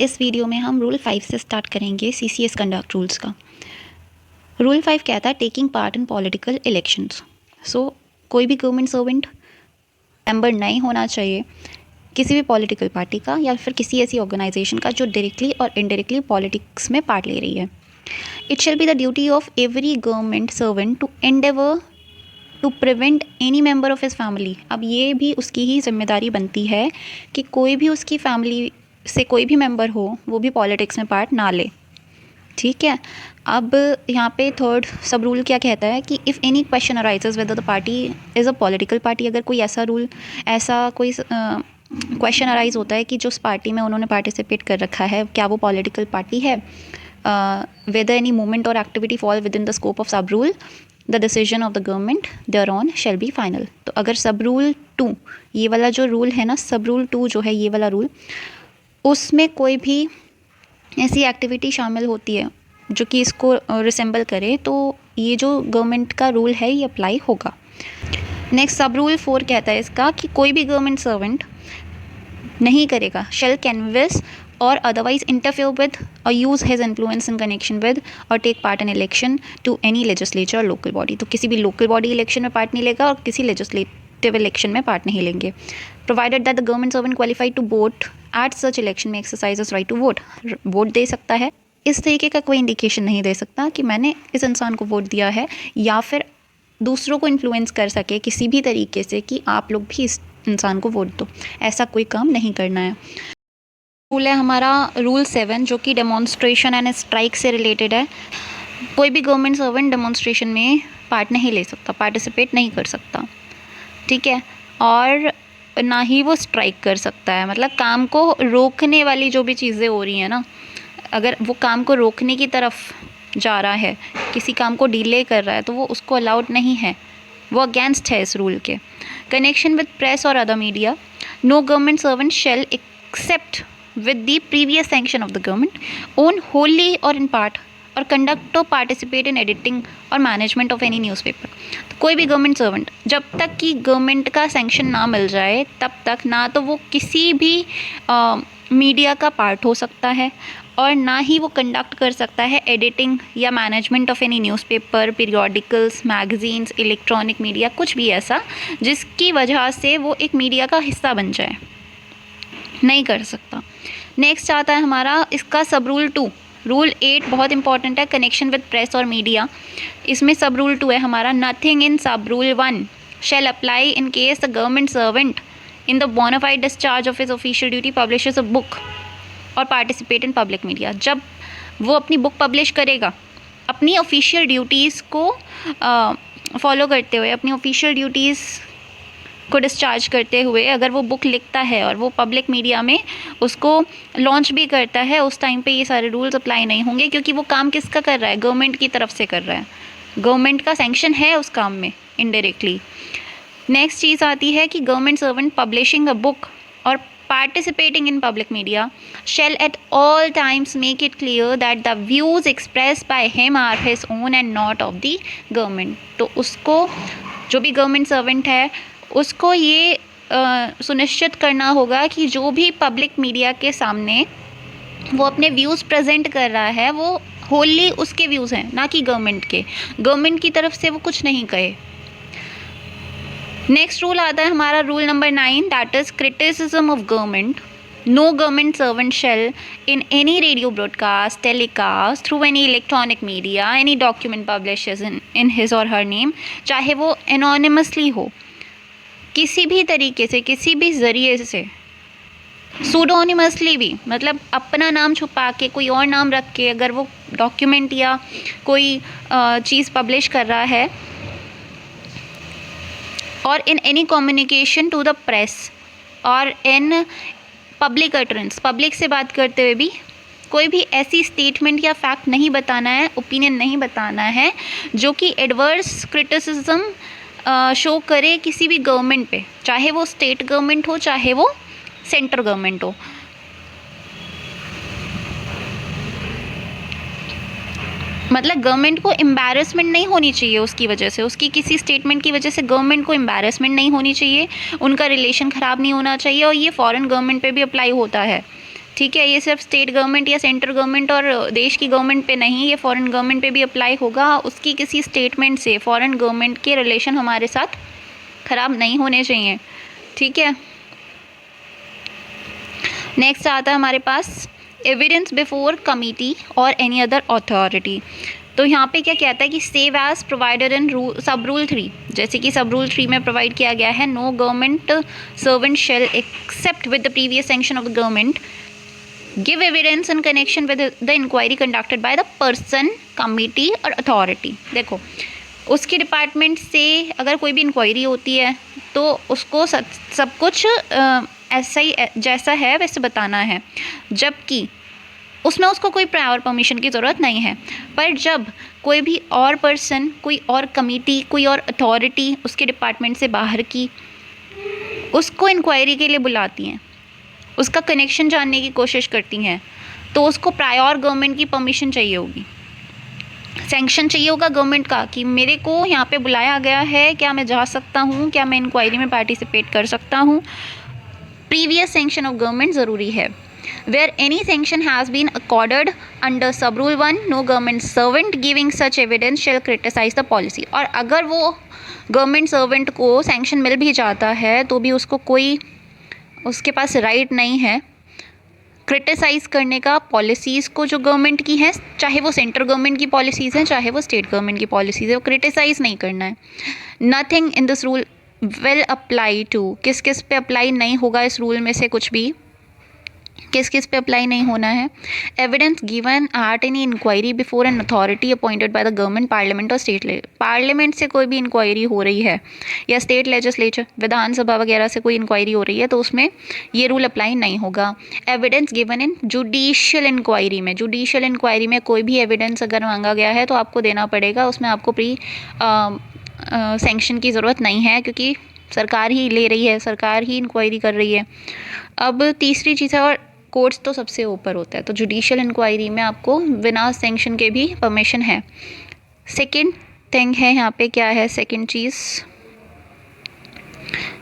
इस वीडियो में हम रूल 5 से स्टार्ट करेंगे CCS कंडक्ट रूल्स का। रूल 5 कहता है taking part in political elections. कोई भी गवर्नमेंट सर्वेंट मेंबर नहीं होना चाहिए किसी भी पॉलिटिकल पार्टी का या फिर किसी ऐसी ऑर्गेनाइजेशन का जो डायरेक्टली और इनडायरेक्टली पॉलिटिक्स में पार्ट ले रही है। It shall be the duty of every government servant to endeavour to prevent any member of his family. अब ये भी उसकी ही जिम्मेदारी बनती है कि कोई भी उसकी फैमिली से कोई भी मेंबर हो वो भी पॉलिटिक्स में पार्ट ना ले। ठीक है। अब यहाँ पे थर्ड सब रूल क्या कहता है कि if any question arises whether the party is a political party, अगर कोई ऐसा कोई क्वेश्चन अराइज होता है कि जो उस पार्टी में उन्होंने पार्टिसिपेट कर रखा है क्या वो पॉलिटिकल पार्टी है, whether any movement or activity fall within the scope of sub rule, the decision of the government thereon shall be final. तो अगर सब रूल 2 ये वाला जो रूल है ना, सब रूल 2 जो है ये वाला रूल, उसमें कोई भी ऐसी एक्टिविटी शामिल होती है जो कि इसको रिसेंबल करे तो ये जो गवर्नमेंट का रूल है ये अप्लाई होगा। नेक्स्ट सब रूल 4 कहता है इसका कि कोई भी गवर्नमेंट सर्वेंट नहीं करेगा shall canvass or otherwise interfere with or use his influence in connection with or take part in election to any legislature or local body. तो किसी भी लोकल बॉडी इलेक्शन में पार्ट नहीं लेगा और किसी लेजिस्लेटिव इलेक्शन में पार्ट नहीं लेंगे, provided that the government servant qualified to vote at such election में exercises right to vote. Vote दे सकता है, इस तरीके का कोई इंडिकेशन नहीं दे सकता कि मैंने इस इंसान को वोट दिया है या फिर दूसरों को इन्फ्लुएंस कर सके किसी भी तरीके से कि आप लोग भी इस इंसान को वोट दो, ऐसा कोई काम नहीं करना है। रूल है हमारा रूल 7 जो कि डेमोन्स्ट्रेशन एंड स्ट्राइक से रिलेटेड है। कोई भी गवर्नमेंट सर्वेंट डेमोन्स्ट्रेशन में पार्ट नहीं ले सकता, पार्टिसिपेट नहीं कर सकता, ठीक है, और ना ही वो स्ट्राइक कर सकता है। मतलब काम को रोकने वाली जो भी चीज़ें हो रही हैं ना, अगर वो काम को रोकने की तरफ जा रहा है, किसी काम को डिले कर रहा है तो वो उसको अलाउड नहीं है, वो अगेंस्ट है इस रूल के। Connection with press or other media, no government servant shall except with the previous sanction of the government own wholly or in part or conduct or participate in editing or management of any newspaper। तो कोई भी government servant जब तक कि government का sanction ना मिल जाए तब तक ना तो वो किसी भी मीडिया का पार्ट हो सकता है और ना ही वो कंडक्ट कर सकता है एडिटिंग या management of any newspaper, periodicals, magazines, electronic media, कुछ भी ऐसा जिसकी वजह से वो एक मीडिया का हिस्सा बन जाए, नहीं कर सकता। नेक्स्ट आता है हमारा इसका सब रूल 2। रूल 8 बहुत इंपॉर्टेंट है, connection with press or media. इसमें सब रूल 2 है हमारा, nothing in sub rule 1 shall apply in case the government servant in the bona fide discharge of his official duty publishes a book or participate in public media. जब वो अपनी book publish करेगा अपनी official duties को follow करते हुए, अपनी official duties को डिस्चार्ज करते हुए अगर वो बुक लिखता है और वो पब्लिक मीडिया में उसको लॉन्च भी करता है, उस टाइम पे ये सारे रूल्स अप्लाई नहीं होंगे क्योंकि वो काम किसका कर रहा है, गवर्नमेंट की तरफ से कर रहा है, गवर्नमेंट का सैंक्शन है उस काम में इनडायरेक्टली। नेक्स्ट चीज़ आती है कि गवर्नमेंट सर्वेंट पब्लिशिंग अ बुक और participating in public media shall at all times make it clear that the views expressed by him are his own and not of the government। तो उसको जो भी government servant है उसको ये सुनिश्चित करना होगा कि जो भी पब्लिक मीडिया के सामने वो अपने व्यूज़ प्रेजेंट कर रहा है वो होली उसके व्यूज़ हैं, ना कि गवर्नमेंट के, गवर्नमेंट की तरफ से वो कुछ नहीं कहे। नेक्स्ट रूल आता है हमारा rule number 9, that is criticism of government. No government servant shall in any radio broadcast, telecast, through any electronic media, any document publishes in his or her name, चाहे वो एनोनिमसली हो, किसी भी तरीके से, किसी भी ज़रिए से, सूडोनिमसली भी, मतलब अपना नाम छुपा के कोई और नाम रख के अगर वो डॉक्यूमेंट या कोई चीज़ पब्लिश कर रहा है, or in any communication to the press or in public utterance, public से बात करते हुए भी कोई भी ऐसी स्टेटमेंट या फैक्ट नहीं बताना है, ओपिनियन नहीं बताना है जो कि एडवर्स क्रिटिसिज्म शो करे किसी भी गवर्नमेंट पे, चाहे वो स्टेट गवर्नमेंट हो चाहे वो सेंट्रल गवर्नमेंट हो। मतलब गवर्नमेंट को एम्बैरेसमेंट नहीं होनी चाहिए उसकी वजह से, उसकी किसी स्टेटमेंट की वजह से गवर्नमेंट को एम्बैरेसमेंट नहीं होनी चाहिए, उनका रिलेशन ख़राब नहीं होना चाहिए, और ये फॉरेन गवर्नमेंट पे भी अप्लाई होता है, ठीक है, ये सिर्फ स्टेट गवर्नमेंट या सेंट्रल गवर्नमेंट और देश की गवर्नमेंट पे नहीं, ये फॉरेन गवर्नमेंट पे भी अप्लाई होगा। उसकी किसी स्टेटमेंट से फॉरेन गवर्नमेंट के रिलेशन हमारे साथ ख़राब नहीं होने चाहिए। ठीक है, नेक्स्ट आता है हमारे पास एविडेंस बिफोर कमिटी और एनी अदर अथॉरिटी। तो यहाँ पे क्या कहता है कि सेव एज प्रोवाइडेड इन सब रूल 3, जैसे कि सब रूल 3 में प्रोवाइड किया गया है, no government servant shall accept with the previous sanction of the government give evidence in connection with the inquiry conducted by the person, committee or authority. देखो, उसके department से अगर कोई भी इंक्वायरी होती है तो उसको सब कुछ ऐसा ही जैसा है वैसे बताना है, जबकि उसमें उसको कोई प्रायर परमिशन की ज़रूरत नहीं है। पर जब कोई भी और पर्सन, कोई और कमेटी, कोई और अथॉरिटी उसके डिपार्टमेंट से बाहर की उसको इंक्वायरी के लिए बुलाती हैं, उसका कनेक्शन जानने की कोशिश करती हैं, तो उसको प्रायर गवर्नमेंट की परमिशन चाहिए होगी, सैंक्शन चाहिए होगा गवर्नमेंट का कि मेरे को यहाँ पे बुलाया गया है, क्या मैं जा सकता हूँ, क्या मैं इंक्वायरी में पार्टिसिपेट कर सकता हूँ। प्रीवियस सैंक्शन ऑफ गवर्नमेंट ज़रूरी है। Where any sanction has been accorded under sub rule 1, no government servant giving such evidence shall criticize the policy। और अगर वो गवर्नमेंट सर्वेंट को सैंक्शन मिल भी जाता है तो भी उसको कोई, उसके पास राइट नहीं है क्रिटिसाइज़ करने का पॉलिसीज़ को जो गवर्नमेंट की हैं, चाहे वो सेंट्रल गवर्नमेंट की पॉलिसीज़ हैं चाहे वो स्टेट गवर्नमेंट की पॉलिसीज़ है, वो क्रिटिसाइज़ नहीं करना है। Nothing in this rule will apply to, किस किस पे अप्लाई नहीं होगा इस रूल में से, कुछ भी किस किस पे अप्लाई नहीं होना है। Evidence given at any inquiry before an authority appointed by the government, parliament or state parliament से कोई भी इंक्वायरी हो रही है या स्टेट लेजिस्लेचर विधानसभा वगैरह से कोई इंक्वायरी हो रही है तो उसमें ये रूल अप्लाई नहीं होगा। Evidence given in judicial inquiry में, जुडिशियल इंक्वायरी में कोई भी एविडेंस अगर मांगा गया है तो आपको देना पड़ेगा, उसमें आपको प्री सैंक्शन की ज़रूरत नहीं है क्योंकि सरकार ही ले रही है, सरकार ही इंक्वायरी कर रही है। अब तीसरी चीज़ है, और कोर्ट्स तो सबसे ऊपर होता है, तो जुडिशियल इंक्वायरी में आपको बिना सैंक्शन के भी परमिशन है। सेकंड थिंग है यहाँ पे, क्या है सेकंड चीज़,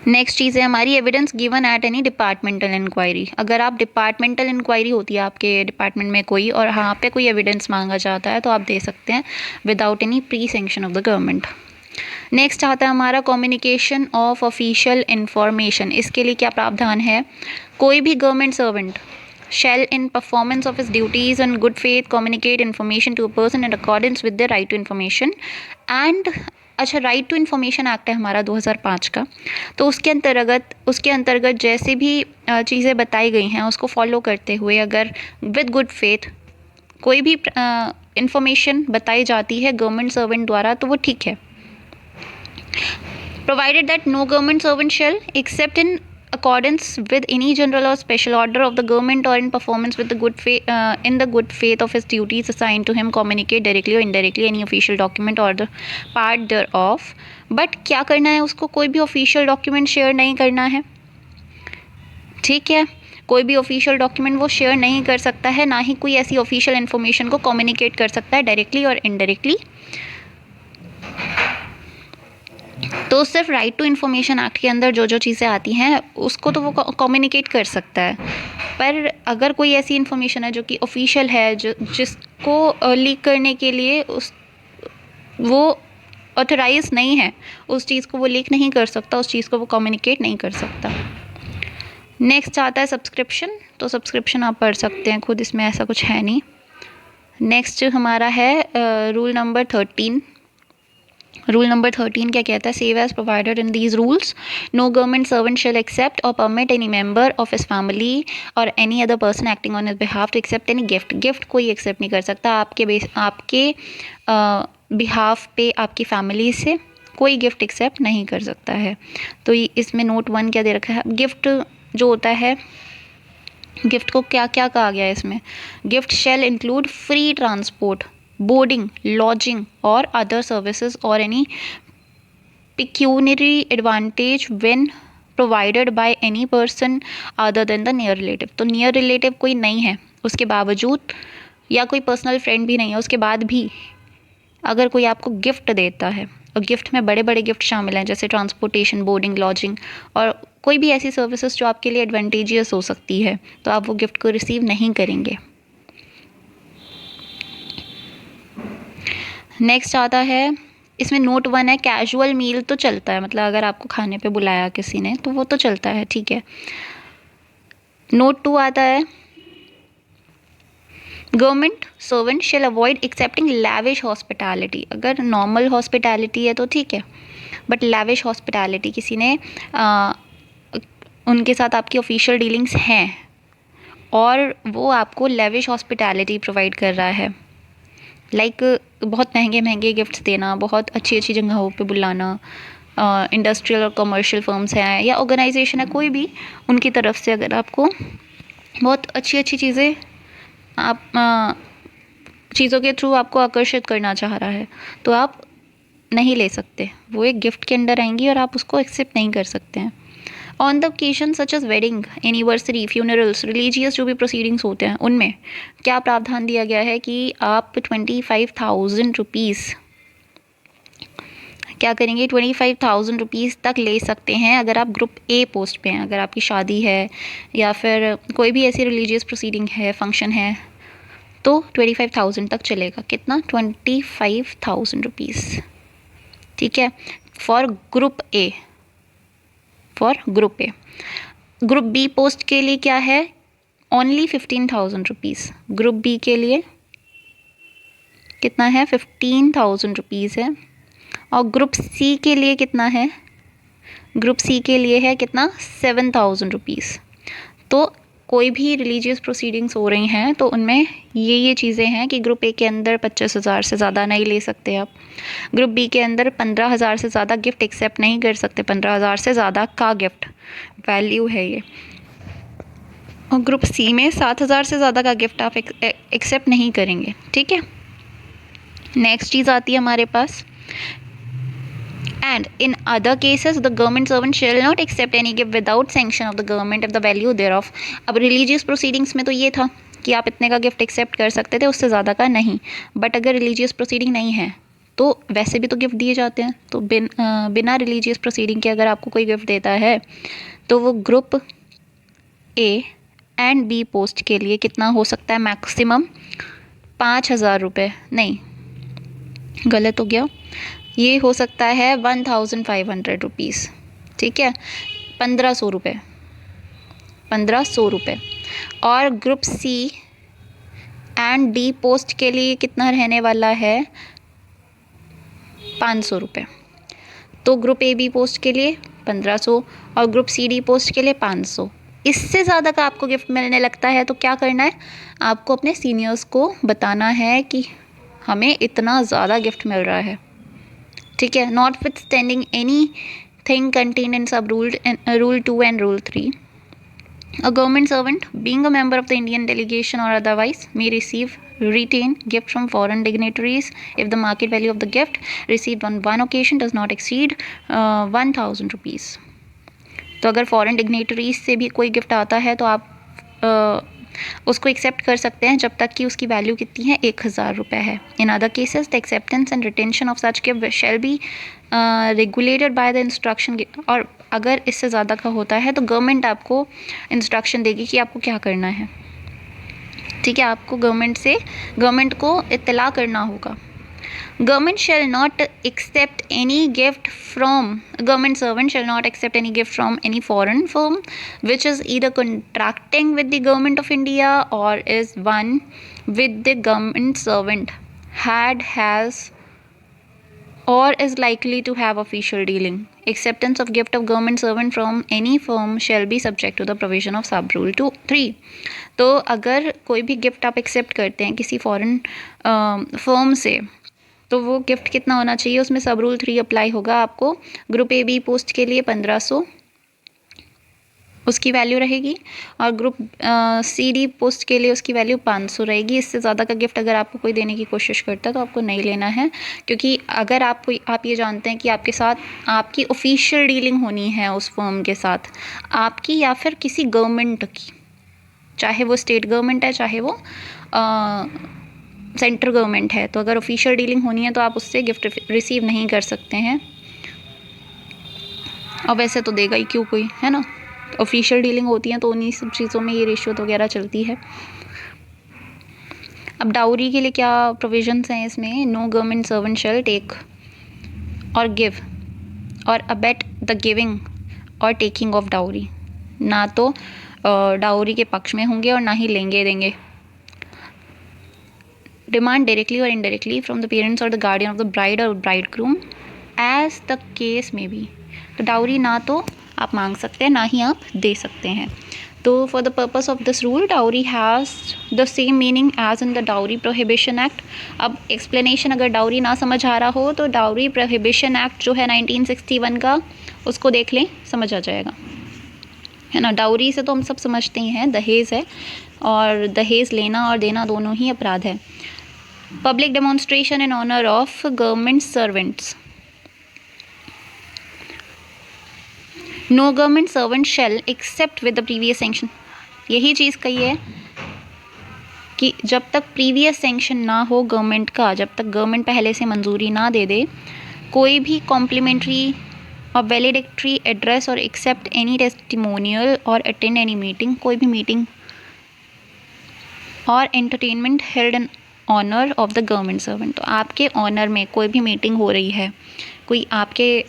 नेक्स्ट चीज़ है हमारी evidence given at any departmental inquiry. अगर आप डिपार्टमेंटल इंक्वायरी होती है आपके डिपार्टमेंट में कोई, और यहाँ पे कोई एविडेंस मांगा जाता है तो आप दे सकते हैं without any pre sanction of the government. Next आता है हमारा कम्युनिकेशन ऑफ ऑफिशियल इंफॉर्मेशन। इसके लिए क्या प्रावधान है, कोई भी government servant shall in performance of his duties and good faith communicate information to a person in accordance with their right to information and अच्छा, राइट टू इन्फॉर्मेशन एक्ट है हमारा 2005 का, तो उसके अंतर्गत जैसे भी चीज़ें बताई गई हैं उसको फॉलो करते हुए अगर विद गुड फेथ कोई भी इंफॉर्मेशन बताई जाती है गवर्नमेंट सर्वेंट द्वारा तो वो ठीक है। Provided that no government servant shall except in accordance with any general or special order of the government or in performance with the good faith of his duties assigned to him communicate directly or indirectly any official document or the part thereof। but क्या करना है, उसको कोई भी official document share नहीं करना है। ठीक है, कोई भी ऑफिशियल डॉक्यूमेंट वो शेयर नहीं कर सकता है, ना ही कोई ऐसी ऑफिशियल इन्फॉर्मेशन को कम्युनिकेट कर सकता है डायरेक्टली और इनडायरेक्टली। तो सिर्फ राइट टू इन्फॉर्मेशन एक्ट के अंदर जो जो चीज़ें आती हैं उसको तो वो कम्युनिकेट कर सकता है, पर अगर कोई ऐसी इन्फॉर्मेशन है जो कि ऑफिशियल है, जो जिसको लीक करने के लिए वो ऑथराइज नहीं है, उस चीज़ को वो लीक नहीं कर सकता, उस चीज़ को वो कम्युनिकेट नहीं कर सकता। नेक्स्ट आता है सब्सक्रिप्शन। तो सब्सक्रिप्शन आप पढ़ सकते हैं खुद, इसमें ऐसा कुछ है नहीं। नेक्स्ट हमारा है रूल नंबर 13। रूल नंबर 13 क्या कहता है, save as provided in these rules no government servant shall accept or permit any member of his family or any other person acting on his behalf to accept any gift. Gift कोई accept नहीं कर सकता, आपके behalf पे आपकी family से कोई gift accept नहीं कर सकता है। तो इसमें नोट 1 क्या दे रखा है, गिफ्ट जो होता है, गिफ्ट को क्या क्या कहा गया है इसमें, gift shall include free transport, boarding, lodging or other services or any pecuniary advantage when provided by any person other than the near relative. तो नियर रिलेटिव कोई नहीं है उसके बावजूद, या कोई पर्सनल फ्रेंड भी नहीं है उसके बाद भी, अगर कोई आपको गिफ्ट देता है, और गिफ्ट में बड़े बड़े गिफ्ट शामिल हैं जैसे ट्रांसपोर्टेशन, बोर्डिंग, लॉजिंग, और कोई भी ऐसी सर्विसेज जो आपके लिए एडवांटेजियस हो सकती है, तो आप वो गिफ्ट को रिसीव नहीं करेंगे। नेक्स्ट आता है, इसमें नोट 1 है कैजुअल मील तो चलता है, मतलब अगर आपको खाने पे बुलाया किसी ने तो वो तो चलता है, ठीक है। नोट 2 आता है government servant shall avoid accepting lavish hospitality. अगर नॉर्मल हॉस्पिटैलिटी है तो ठीक है, बट लैविश हॉस्पिटैलिटी किसी ने उनके साथ आपकी ऑफिशियल डीलिंग्स हैं और वो आपको लैविश हॉस्पिटैलिटी प्रोवाइड कर रहा है, लाइक बहुत महंगे महंगे गिफ्ट्स देना, बहुत अच्छी अच्छी जगहों पे बुलाना, इंडस्ट्रियल और कमर्शियल फर्म्स हैं या ऑर्गेनाइजेशन है कोई भी, उनकी तरफ से अगर आपको बहुत अच्छी अच्छी चीज़ें आप चीज़ों के थ्रू आपको आकर्षित करना चाह रहा है, तो आप नहीं ले सकते, वो एक गिफ्ट के अंदर आएंगी और आप उसको एक्सेप्ट नहीं कर सकते हैं। On the occasion such as wedding, anniversary, funerals, religious जो भी प्रोसीडिंग्स होते हैं उनमें क्या प्रावधान दिया गया है कि आप 25,000 रुपीज़ क्या करेंगे, 25,000 रुपीज़ तक ले सकते हैं अगर आप ग्रुप ए पोस्ट पे हैं। अगर आपकी शादी है या फिर कोई भी ऐसी रिलीजियस प्रोसीडिंग है, फंक्शन है, तो 25,000 तक चलेगा। कितना? 25,000 रुपीज़, ठीक है, for group A, for group A. Group B post के लिए क्या है? Only 15,000 rupees. ग्रुप बी के लिए कितना है? 15,000 रुपीज़ है। और ग्रुप सी के लिए कितना है? ग्रुप सी के लिए है कितना? 7,000 रुपीज़। तो कोई भी रिलीजियस प्रोसीडिंग्स हो रही हैं तो उनमें ये चीज़ें हैं कि ग्रुप ए के अंदर 25,000 से ज़्यादा नहीं ले सकते आप। ग्रुप बी के अंदर 15,000 से ज़्यादा गिफ्ट एक्सेप्ट नहीं कर सकते, 15,000 से ज़्यादा का गिफ्ट वैल्यू है ये। और ग्रुप सी में 7,000 से ज़्यादा का गिफ्ट आप एक्सेप्ट नहीं करेंगे, ठीक है। नेक्स्ट चीज़ आती है हमारे पास, and in other cases the government servant shall not accept any gift without sanction of the government if the value thereof। अब रिलीजियस प्रोसीडिंग्स में तो ये था कि आप इतने का गिफ्ट एक्सेप्ट कर सकते थे, उससे ज़्यादा का नहीं। बट अगर रिलीजियस प्रोसीडिंग नहीं है तो वैसे भी तो गिफ्ट दिए जाते हैं, तो बिना रिलीजियस प्रोसीडिंग के अगर आपको कोई गिफ्ट देता है तो वो group A and B post के लिए कितना हो सकता है? मैक्सिमम 5,000 रुपये, नहीं गलत हो गया, ये हो सकता है 1,500 रुपीज़, ठीक है, 1,500 रुपये, 1,500 रुपये। और group C and D post के लिए कितना रहने वाला है? 500 रुपये। तो ग्रुप ए बी पोस्ट के लिए 1,500 और ग्रुप सी डी पोस्ट के लिए 500। इससे ज़्यादा का आपको गिफ्ट मिलने लगता है तो क्या करना है? आपको अपने सीनियर्स को बताना है कि हमें इतना ज़्यादा गिफ्ट मिल रहा है, ठीक है। Notwithstanding anything contain in sub rule 2 and rule 3, a government servant being a member of the Indian delegation or otherwise may receive retain gift from foreign dignitaries if the market value of the gift received on one occasion does not exceed 1,000 rupees। तो अगर foreign dignitaries से भी कोई gift आता है तो आप उसको एक्सेप्ट कर सकते हैं जब तक कि उसकी वैल्यू कितनी है? 1,000 रुपये है। In other cases the acceptance and retention of such gift shall be regulated by the instruction. और अगर इससे ज़्यादा का होता है तो गवर्नमेंट आपको इंस्ट्रक्शन देगी कि आपको क्या करना है, ठीक है। आपको गवर्नमेंट को इत्तला करना होगा। Government shall not accept any gift from government servant shall not accept any gift from any foreign firm which is either contracting with the government of India or is one with the government servant has or is likely to have official dealing। Acceptance of gift of government servant from any firm shall be subject to the provision of sub rule 3। तो अगर कोई भी gift आप accept करते हैं किसी foreign firm से तो वो गिफ्ट कितना होना चाहिए? उसमें सब रूल 3 अप्लाई होगा आपको। ग्रुप ए बी पोस्ट के लिए 1,500 उसकी वैल्यू रहेगी और ग्रुप सी डी पोस्ट के लिए उसकी वैल्यू 500 रहेगी। इससे ज़्यादा का गिफ्ट अगर आपको कोई देने की कोशिश करता है तो आपको नहीं लेना है, क्योंकि अगर आप ये जानते हैं कि आपके साथ आपकी ऑफिशियल डीलिंग होनी है उस फर्म के साथ, आपकी या फिर किसी गवर्नमेंट की, चाहे वो स्टेट गवर्नमेंट है चाहे वो सेंट्रल गवर्नमेंट है, तो अगर ऑफिशियल डीलिंग होनी है तो आप उससे गिफ्ट रिसीव नहीं कर सकते हैं। और वैसे तो देगा ही क्यों कोई, है ना। ऑफिशियल डीलिंग होती है तो उन्हीं सब चीज़ों में ये रिश्वत वगैरह चलती है। अब डाउरी के लिए क्या प्रोविजंस हैं इसमें? No government servant shall take or give or abet the giving or taking of dowry. ना तो डाउरी के पक्ष में होंगे और ना ही लेंगे देंगे। Demand directly or indirectly from the parents or the guardian of the bride or bridegroom as the case may be. तो डाउरी ना तो आप मांग सकते हैं ना ही आप दे सकते हैं। तो for the purpose of this rule dowry has the same meaning as in the dowry prohibition act. अब एक्सप्लेनेशन अगर डाउरी ना समझ आ रहा हो तो डाउरी प्रोहिबिशन एक्ट जो है 1961 का, उसको देख लें, समझ आ जाएगा, है ना। डाउरी से तो हम सब समझते ही हैं दहेज है, और दहेज लेना और देना दोनों ही अपराध है। Public demonstration in honour of government servants. No government servant shall accept with the previous sanction. यही चीज़ कही है कि जब तक प्रीवियस सेंक्शन ना हो गवर्नमेंट का, जब तक गवर्नमेंट पहले से मंजूरी ना दे दे, कोई भी कॉम्प्लीमेंट्री और वैलिडिक्टरी एड्रेस और एक्सेप्ट एनी टेस्टिमोनियल और अटेंड एनी मीटिंग, कोई भी मीटिंग और entertainment held in honour of the government servant. तो आपके ऑनर में कोई भी मीटिंग हो रही है, कोई आपके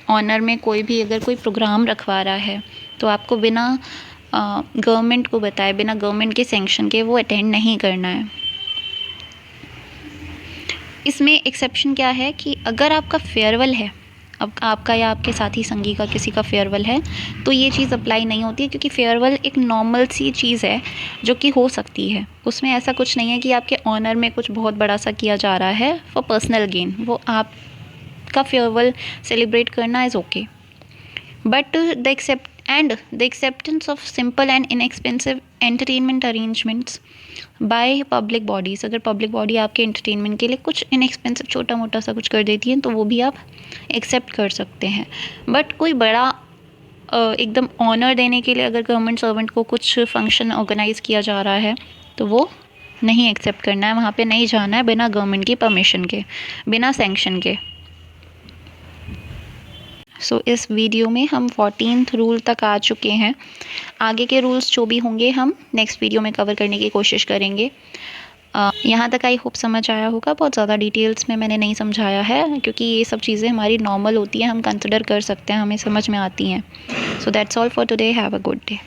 ऑनर में कोई भी अगर कोई प्रोग्राम रखवा रहा है, तो आपको बिना गवर्नमेंट को बताए, बिना गवर्नमेंट के सैंक्शन के वो अटेंड नहीं करना है। इसमें एक्सेप्शन क्या है कि अगर आपका फेयरवेल है, अब आपका या आपके साथी संगी का किसी का फेयरवेल है, तो ये चीज़ अप्लाई नहीं होती है, क्योंकि फेयरवेल एक नॉर्मल सी चीज़ है जो कि हो सकती है। उसमें ऐसा कुछ नहीं है कि आपके ऑनर में कुछ बहुत बड़ा सा किया जा रहा है फॉर पर्सनल गेन। वो आपका फेयरवेल सेलिब्रेट करना is okay, but the acceptance of simple and inexpensive entertainment arrangements by public bodies. अगर पब्लिक बॉडी आपके एंटरटेनमेंट के लिए कुछ इनएक्सपेंसिव छोटा मोटा सा कुछ कर देती है तो वो भी आप एक्सेप्ट कर सकते हैं। बट कोई बड़ा एकदम ऑनर देने के लिए अगर गवर्नमेंट सर्वेंट को कुछ फंक्शन ऑर्गेनाइज़ किया जा रहा है तो वो नहीं एक्सेप्ट करना है, वहाँ पे नहीं जाना है बिना गवर्नमेंट की परमिशन के, बिना सैंक्शन के। सो इस वीडियो में हम 14th रूल तक आ चुके हैं। आगे के रूल्स जो भी होंगे हम नेक्स्ट वीडियो में कवर करने की कोशिश करेंगे। यहाँ तक आई होप समझ आया होगा। बहुत ज़्यादा डिटेल्स में मैंने नहीं समझाया है, क्योंकि ये सब चीज़ें हमारी नॉर्मल होती हैं, हम कंसिडर कर सकते हैं, हमें समझ में आती हैं। So that's all for today. Have a good day.